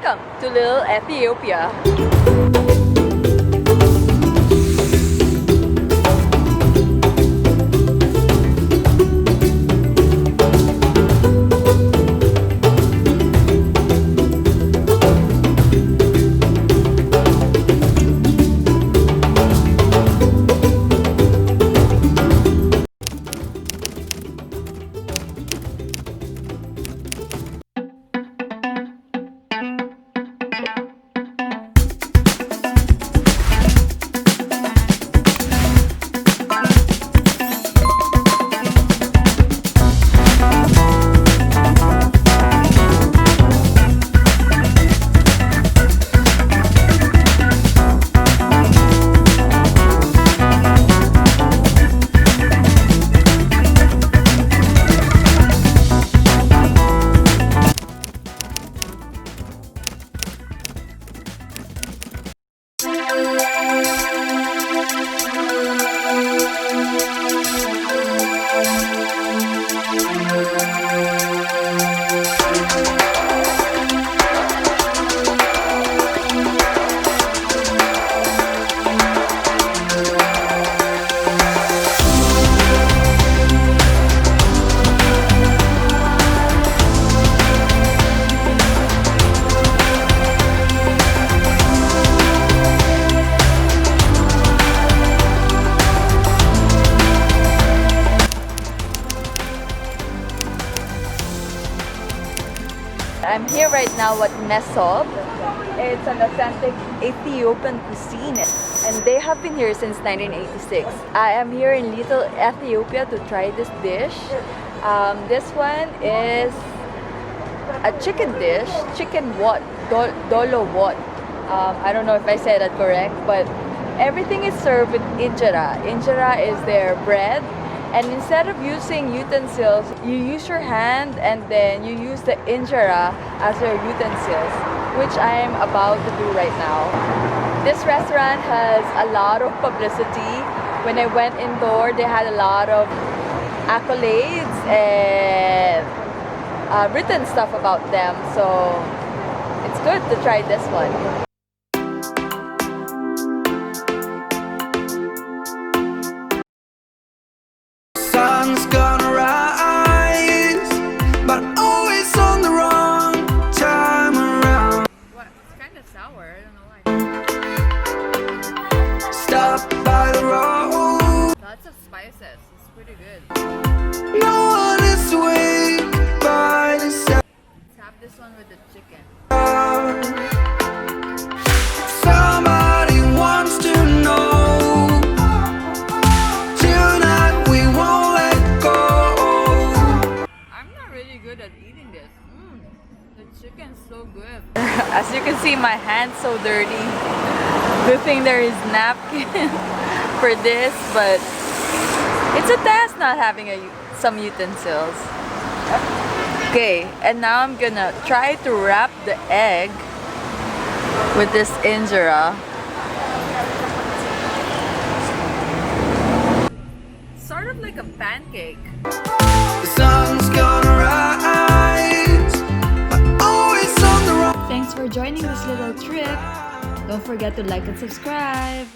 Welcome to Little Ethiopia. I'm here right now at Mossab. It's an authentic Ethiopian cuisine and they have been here since 1986. I am here in Little Ethiopia to try this dish. This one is a chicken dish, chicken what? Dolo what? I don't know if I said that correct, but everything is served with Injera. Injera is their bread. And instead of using utensils, you use your hand and then you use the injera as your utensils, which I am about to do right now. This restaurant has a lot of publicity. When I went indoor, they had a lot of accolades and written stuff about them. So it's good to try this one. Sun's gonna rise, but always on the wrong time around. What? It's kind of sour. I don't know why. Stop by the road. Lots of spices. It's pretty good. No one is awake by the sound. Let's have this one with the chicken. Somebody wants to know. At eating this. The chicken's so good. As you can see, my hand's so dirty. Good thing there is napkin for this, but it's a task not having some utensils. Okay, and now I'm gonna try to wrap the egg with this injera. Sort of like a pancake. The sun's gonna rise, but always on the road. Thanks for joining this little trip. Don't forget to like and subscribe.